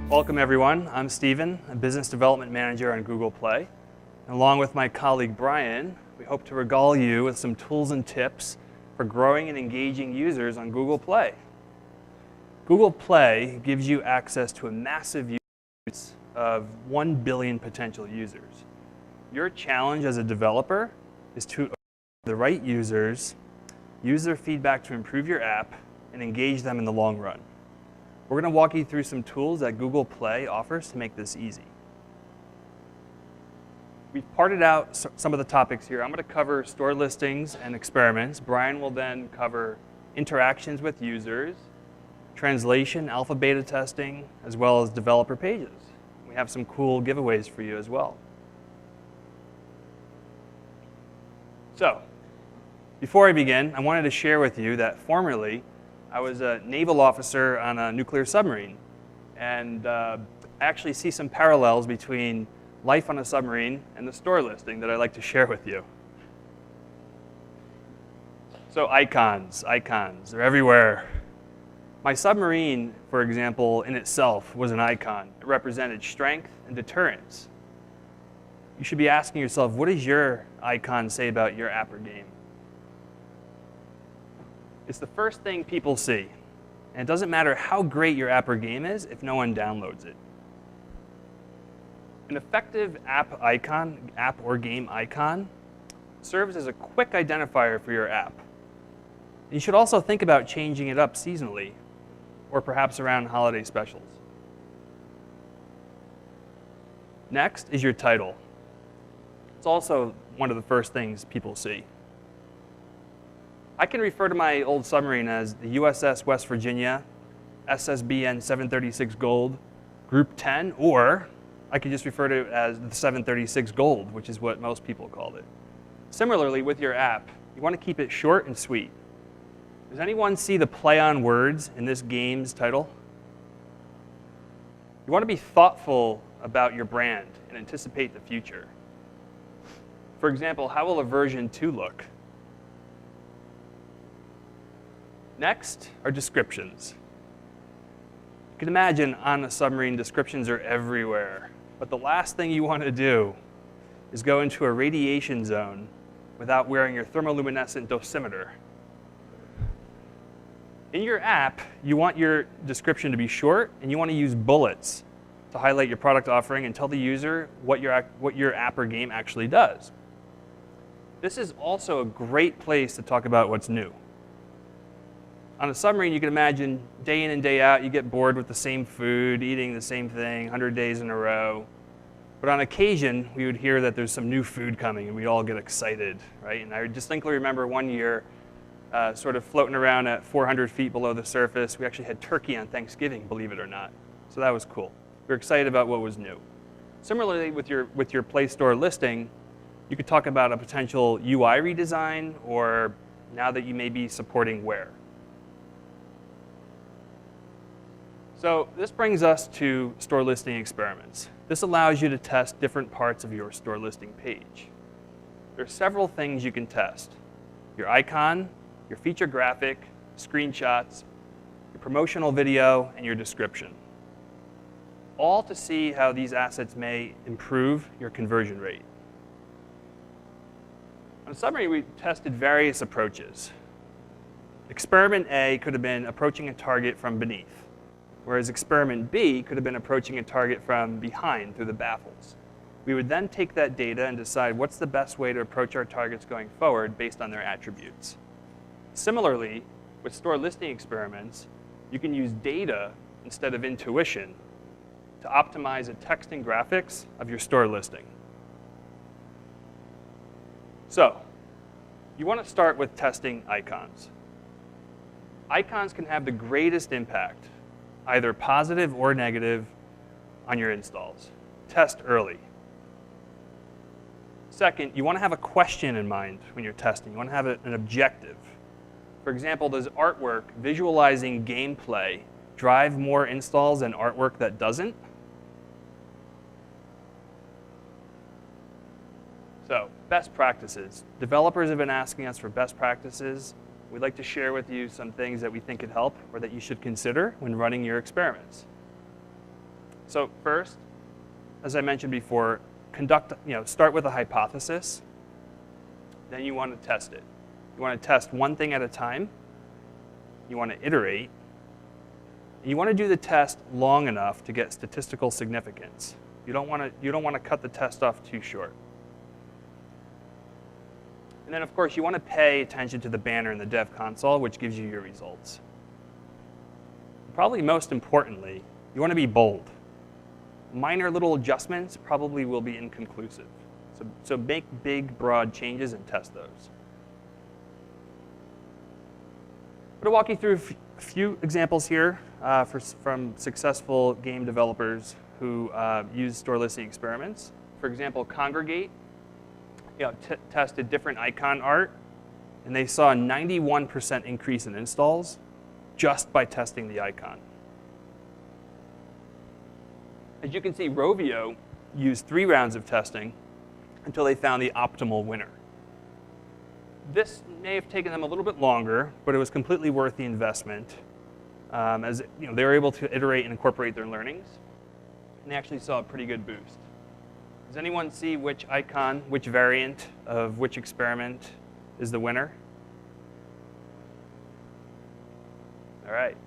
Welcome everyone. I'm Steven, a business development manager on Google Play. And along with my colleague Brian, we hope to regale you with some tools and tips for growing and engaging users on Google Play. Google Play gives you access to a massive use of 1 billion potential users. Your challenge as a developer is to the right users, use their feedback to improve your app, and engage them in the long run. We're going to walk you through some tools that Google Play offers to make this easy. We've parted out some of the topics here. I'm going to cover store listings and experiments. Brian will then cover interactions with users, translation, alpha beta testing, as well as developer pages. We have some cool giveaways for you as well. So, before I begin, I wanted to share with you that formerly I was a naval officer on a nuclear submarine. And I actually see some parallels between life on a submarine and the store listing that I'd like to share with you. So icons, they're everywhere. My submarine, for example, in itself was an icon. It represented strength and deterrence. You should be asking yourself, what does your icon say about your app or game? It's the first thing people see. And it doesn't matter how great your app or game is if no one downloads it. An effective app icon, app or game icon, serves as a quick identifier for your app. You should also think about changing it up seasonally, or perhaps around holiday specials. Next is your title. It's also one of the first things people see. I can refer to my old submarine as the USS West Virginia, SSBN 736 Gold, Group 10, or I could just refer to it as the 736 Gold, which is what most people called it. Similarly, with your app, you want to keep it short and sweet. Does anyone see the play on words in this game's title? You want to be thoughtful about your brand and anticipate the future. For example, how will a version 2 look? Next are descriptions. You can imagine on a submarine, descriptions are everywhere. But the last thing you want to do is go into a radiation zone without wearing your thermoluminescent dosimeter. In your app, you want your description to be short, and you want to use bullets to highlight your product offering and tell the user what your app or game actually does. This is also a great place to talk about what's new. On a submarine, you can imagine day in and day out, you get bored with the same food, eating the same thing 100 days in a row. But on occasion, we would hear that there's some new food coming, and we all get excited, right? And I distinctly remember one year, sort of floating around at 400 feet below the surface. We actually had turkey on Thanksgiving, believe it or not. So that was cool. We were excited about what was new. Similarly, with your Play Store listing, you could talk about a potential UI redesign, or now that you may be supporting Wear. So this brings us to store listing experiments. This allows you to test different parts of your store listing page. There are several things you can test: your icon, your feature graphic, screenshots, your promotional video, and your description. All to see how these assets may improve your conversion rate. On Submarine, we tested various approaches. Experiment A could have been approaching a target from beneath, whereas experiment B could have been approaching a target from behind through the baffles. We would then take that data and decide what's the best way to approach our targets going forward based on their attributes. Similarly, with store listing experiments, you can use data instead of intuition to optimize the text and graphics of your store listing. So, you want to start with testing icons. Icons can have the greatest impact, either positive or negative, on your installs. Test early. Second, you want to have a question in mind when you're testing. You want to have an objective. For example, does artwork visualizing gameplay drive more installs than artwork that doesn't? So, best practices. Developers have been asking us for best practices. We'd like to share with you some things that we think could help or that you should consider when running your experiments. So first, as I mentioned before, start with a hypothesis. Then you want to test it. You want to test one thing at a time. You want to iterate. And you want to do the test long enough to get statistical significance. You don't want to cut the test off too short. And then, of course, you want to pay attention to the banner in the dev console, which gives you your results. Probably most importantly, you want to be bold. Minor little adjustments probably will be inconclusive. So make big, broad changes and test those. I'm going to walk you through a few examples here from successful game developers who use store listing experiments. For example, Congregate tested different icon art, and they saw a 91% increase in installs just by testing the icon. As you can see, Rovio used 3 rounds of testing until they found the optimal winner. This may have taken them a little bit longer, but it was completely worth the investment, as they were able to iterate and incorporate their learnings, and they actually saw a pretty good boost. Does anyone see which icon, which variant of which experiment is the winner? All right.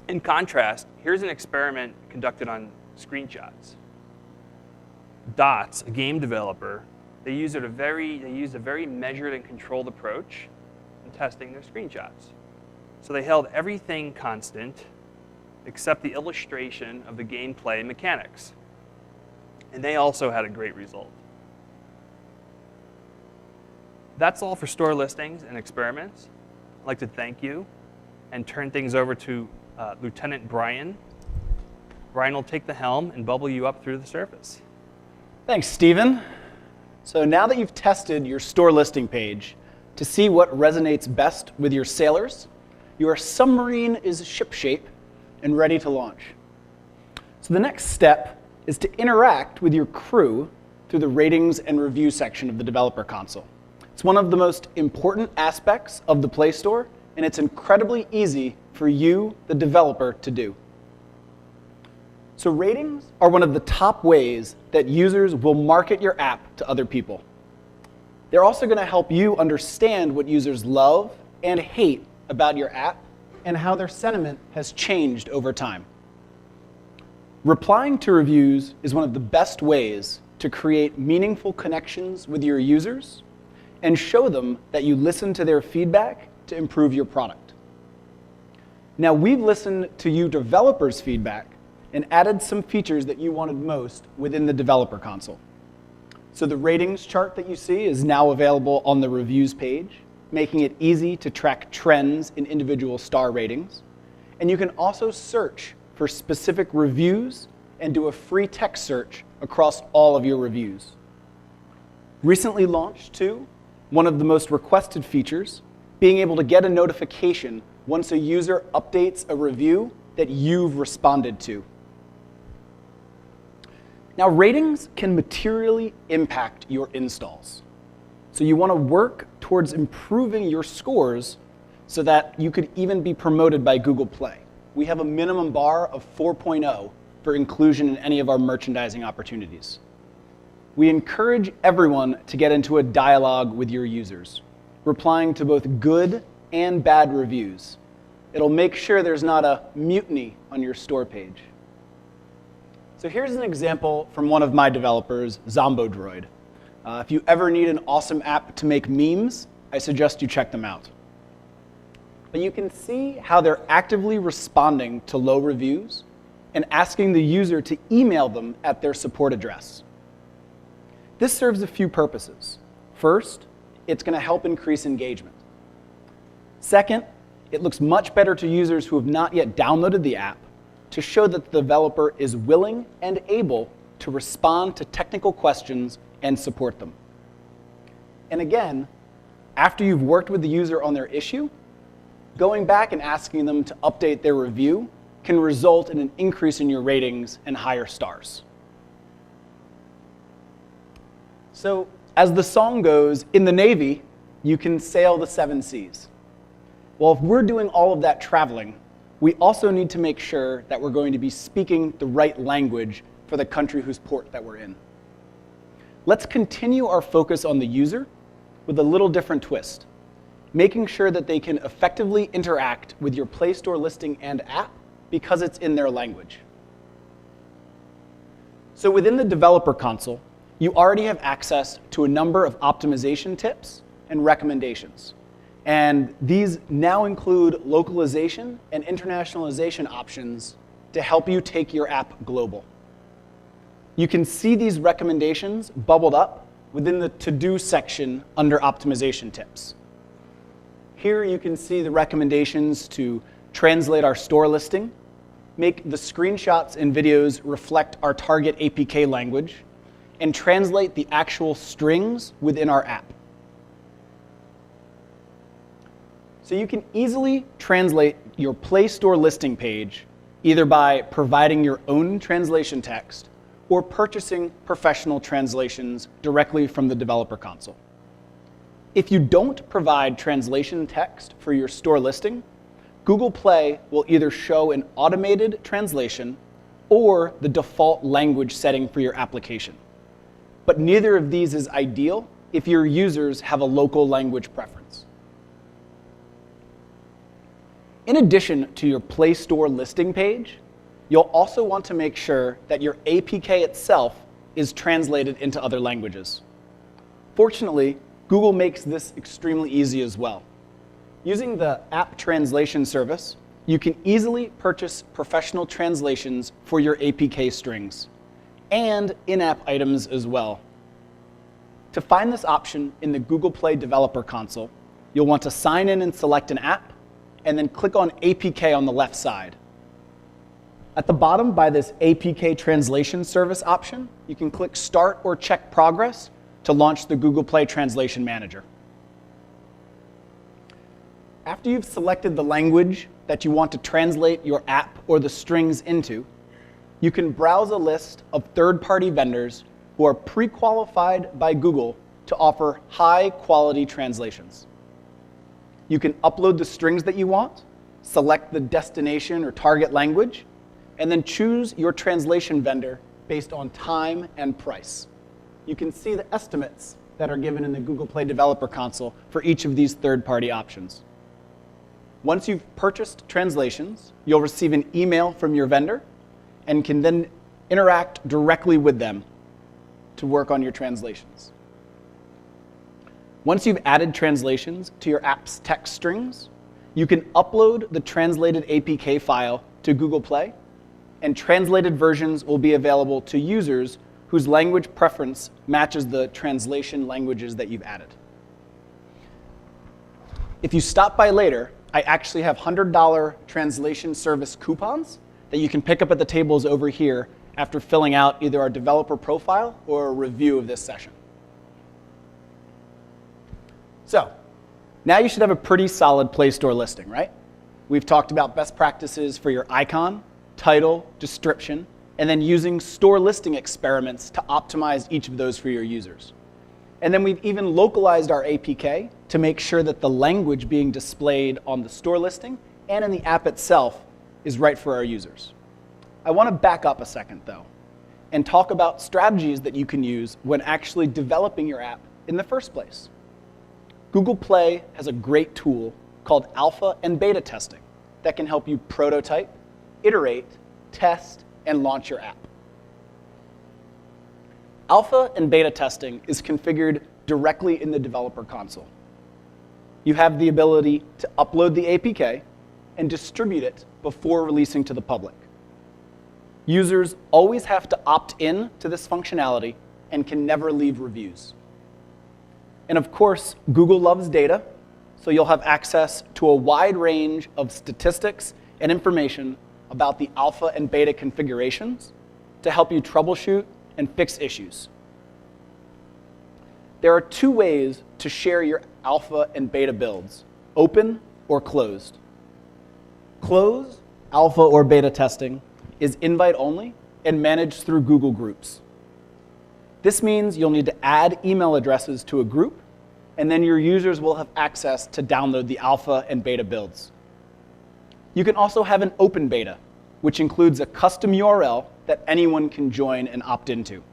In contrast, here's an experiment conducted on screenshots. Dots, a game developer, they used a very measured and controlled approach in testing their screenshots. So they held everything constant except the illustration of the gameplay mechanics. And they also had a great result. That's all for store listings and experiments. I'd like to thank you and turn things over to Lieutenant Brian. Brian will take the helm and bubble you up through the surface. Thanks, Stephen. So now that you've tested your store listing page to see what resonates best with your sailors, your submarine is shipshape and ready to launch. So the next step is to interact with your crew through the ratings and review section of the developer console. It's one of the most important aspects of the Play Store, and it's incredibly easy for you, the developer, to do. So ratings are one of the top ways that users will market your app to other people. They're also going to help you understand what users love and hate about your app and how their sentiment has changed over time. Replying to reviews is one of the best ways to create meaningful connections with your users and show them that you listen to their feedback to improve your product. Now, we've listened to you developers' feedback and added some features that you wanted most within the developer console. So the ratings chart that you see is now available on the reviews page, making it easy to track trends in individual star ratings. And you can also search for specific reviews and do a free text search across all of your reviews. Recently launched, too, one of the most requested features, being able to get a notification once a user updates a review that you've responded to. Now, ratings can materially impact your installs. So you want to work towards improving your scores so that you could even be promoted by Google Play. We have a minimum bar of 4.0 for inclusion in any of our merchandising opportunities. We encourage everyone to get into a dialogue with your users, replying to both good and bad reviews. It'll make sure there's not a mutiny on your store page. So here's an example from one of my developers, ZomboDroid. If you ever need an awesome app to make memes, I suggest you check them out. But you can see how they're actively responding to low reviews and asking the user to email them at their support address. This serves a few purposes. First, it's going to help increase engagement. Second, it looks much better to users who have not yet downloaded the app to show that the developer is willing and able to respond to technical questions and support them. And again, after you've worked with the user on their issue, going back and asking them to update their review can result in an increase in your ratings and higher stars. So, as the song goes, in the Navy, you can sail the 7 seas. Well, if we're doing all of that traveling, we also need to make sure that we're going to be speaking the right language for the country whose port that we're in. Let's continue our focus on the user with a little different twist, making sure that they can effectively interact with your Play Store listing and app because it's in their language. So within the developer console, you already have access to a number of optimization tips and recommendations. And these now include localization and internationalization options to help you take your app global. You can see these recommendations bubbled up within the to-do section under optimization tips. Here you can see the recommendations to translate our store listing, make the screenshots and videos reflect our target APK language, and translate the actual strings within our app. So you can easily translate your Play Store listing page either by providing your own translation text or purchasing professional translations directly from the developer console. If you don't provide translation text for your store listing, Google Play will either show an automated translation or the default language setting for your application. But neither of these is ideal if your users have a local language preference. In addition to your Play Store listing page, you'll also want to make sure that your APK itself is translated into other languages. Fortunately, Google makes this extremely easy as well. Using the app translation service, you can easily purchase professional translations for your APK strings and in-app items as well. To find this option in the Google Play Developer Console, you'll want to sign in and select an app, and then click on APK on the left side. At the bottom by this APK translation service option, you can click Start or Check Progress to launch the Google Play Translation Manager. After you've selected the language that you want to translate your app or the strings into, you can browse a list of third-party vendors who are pre-qualified by Google to offer high-quality translations. You can upload the strings that you want, select the destination or target language, and then choose your translation vendor based on time and price. You can see the estimates that are given in the Google Play Developer Console for each of these third-party options. Once you've purchased translations, you'll receive an email from your vendor and can then interact directly with them to work on your translations. Once you've added translations to your app's text strings, you can upload the translated APK file to Google Play, and translated versions will be available to users whose language preference matches the translation languages that you've added. If you stop by later, I actually have $100 translation service coupons that you can pick up at the tables over here after filling out either our developer profile or a review of this session. So, now you should have a pretty solid Play Store listing, right? We've talked about best practices for your icon, title, description, and then using store listing experiments to optimize each of those for your users. And then we've even localized our APK to make sure that the language being displayed on the store listing and in the app itself is right for our users. I want to back up a second, though, and talk about strategies that you can use when actually developing your app in the first place. Google Play has a great tool called alpha and beta testing that can help you prototype, iterate, test, and launch your app. Alpha and beta testing is configured directly in the developer console. You have the ability to upload the APK and distribute it before releasing to the public. Users always have to opt in to this functionality and can never leave reviews. And of course, Google loves data, so you'll have access to a wide range of statistics and information about the alpha and beta configurations to help you troubleshoot and fix issues. There are two ways to share your alpha and beta builds, open or closed. Closed, alpha or beta testing, is invite-only and managed through Google Groups. This means you'll need to add email addresses to a group, and then your users will have access to download the alpha and beta builds. You can also have an open beta, which includes a custom URL that anyone can join and opt into.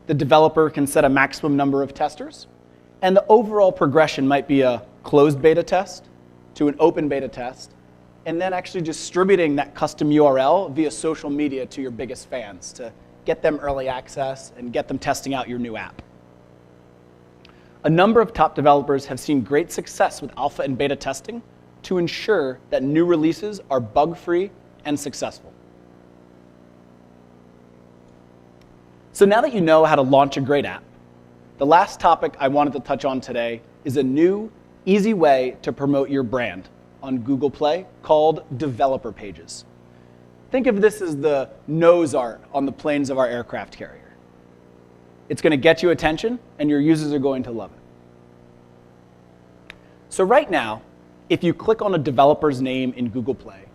The developer can set a maximum number of testers, and the overall progression might be a closed beta test to an open beta test, and then actually distributing that custom URL via social media to your biggest fans to get them early access and get them testing out your new app. A number of top developers have seen great success with alpha and beta testing to ensure that new releases are bug-free and successful. So now that you know how to launch a great app, the last topic I wanted to touch on today is a new, easy way to promote your brand on Google Play called developer pages. Think of this as the nose art on the planes of our aircraft carrier. It's going to get you attention, and your users are going to love it. So right now, if you click on a developer's name in Google Play,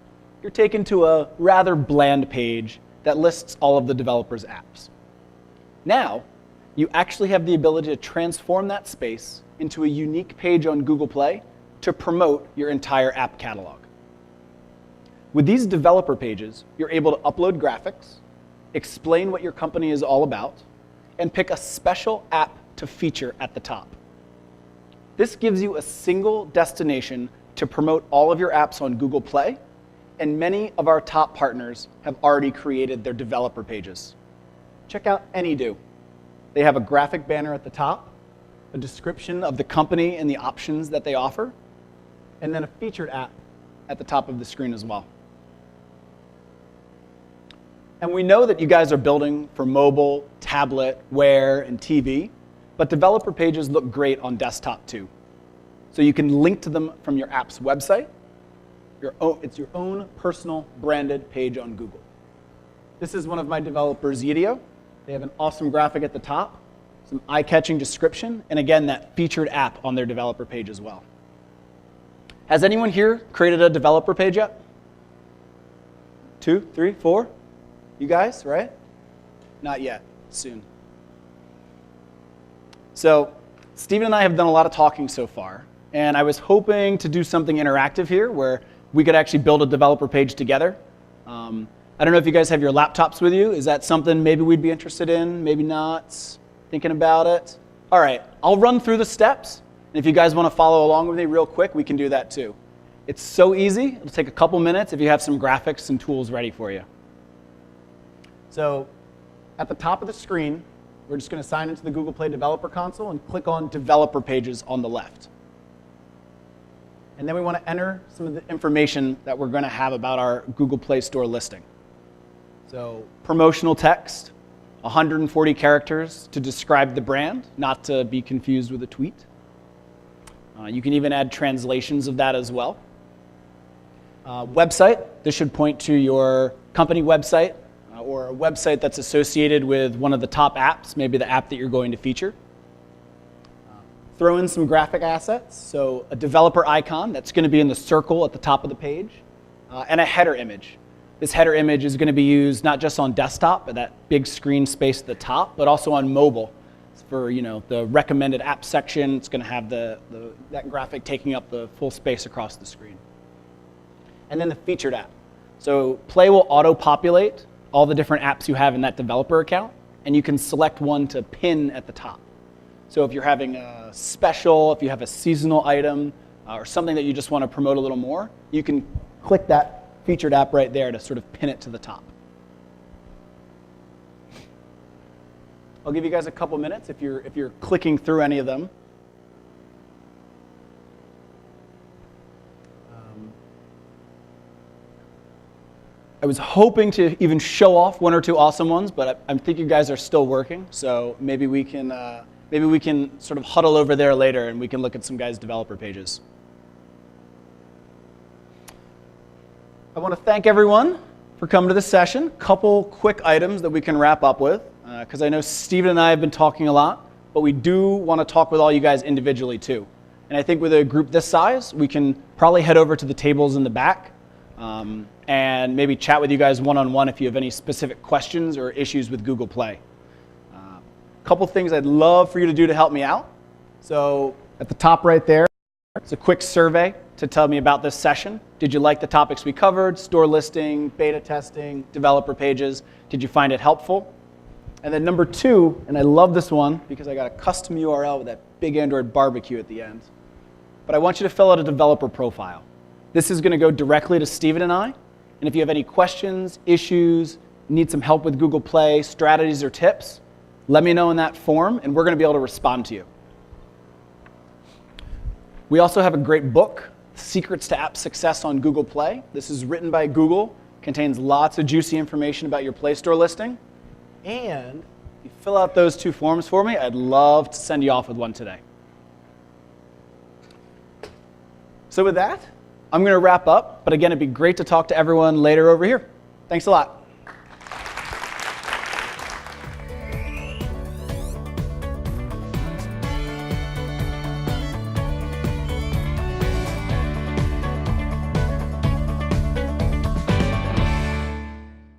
you're taken to a rather bland page that lists all of the developer's apps. Now, you actually have the ability to transform that space into a unique page on Google Play to promote your entire app catalog. With these developer pages, you're able to upload graphics, explain what your company is all about, and pick a special app to feature at the top. This gives you a single destination to promote all of your apps on Google Play, and many of our top partners have already created their developer pages. Check out AnyDo. They have a graphic banner at the top, a description of the company and the options that they offer, and then a featured app at the top of the screen as well. And we know that you guys are building for mobile, tablet, Wear, and TV, but developer pages look great on desktop too. So you can link to them from your app's website. It's your own personal branded page on Google. This is one of my developers, Yidio. They have an awesome graphic at the top, some eye-catching description, and again, that featured app on their developer page as well. Has anyone here created a developer page yet? 2, 3, 4? You guys, right? Not yet. Soon. So Steven and I have done a lot of talking so far, and I was hoping to do something interactive here where we could actually build a developer page together. I don't know if you guys have your laptops with you. Is that something maybe we'd be interested in? Maybe not? Thinking about it? All right, I'll run through the steps. And if you guys want to follow along with me real quick, we can do that too. It's so easy. It'll take a couple minutes if you have some graphics and tools ready for you. So at the top of the screen, we're just going to sign into the Google Play Developer Console and click on Developer Pages on the left. And then we want to enter some of the information that we're going to have about our Google Play Store listing. So promotional text, 140 characters to describe the brand, not to be confused with a tweet. You can even add translations of that as well. Website, this should point to your company website or a website that's associated with one of the top apps, maybe the app that you're going to feature. Throw in some graphic assets, so a developer icon that's going to be in the circle at the top of the page, and a header image. This header image is going to be used not just on desktop, but that big screen space at the top, but also on mobile. For the recommended app section, it's going to have that graphic taking up the full space across the screen. And then the featured app. So Play will auto-populate all the different apps you have in that developer account, and you can select one to pin at the top. So if you're having a special, if you have a seasonal item, or something that you just want to promote a little more, you can click that featured app right there to sort of pin it to the top. I'll give you guys a couple minutes if you're clicking through any of them. I was hoping to even show off one or two awesome ones, but I think you guys are still working, so maybe we can sort of huddle over there later and we can look at some guys' developer pages. I want to thank everyone for coming to this session. Couple quick items that we can wrap up with, because I know Steven and I have been talking a lot, but we do want to talk with all you guys individually too. And I think with a group this size, we can probably head over to the tables in the back and maybe chat with you guys one-on-one if you have any specific questions or issues with Google Play. Couple things I'd love for you to do to help me out. So at the top right there, It's a quick survey to tell me about this session. Did you like the topics we covered? Store listing, beta testing, developer pages. Did you find it helpful? And then number 2, and I love this one because I got a custom URL with that big Android barbecue at the end. But I want you to fill out a developer profile. This is going to go directly to Steven and I. And if you have any questions, issues, need some help with Google Play, strategies or tips, let me know in that form, and we're going to be able to respond to you. We also have a great book, Secrets to App Success on Google Play. This is written by Google, contains lots of juicy information about your Play Store listing. And if you fill out those 2 forms for me, I'd love to send you off with one today. So with that, I'm going to wrap up. But again, it'd be great to talk to everyone later over here. Thanks a lot.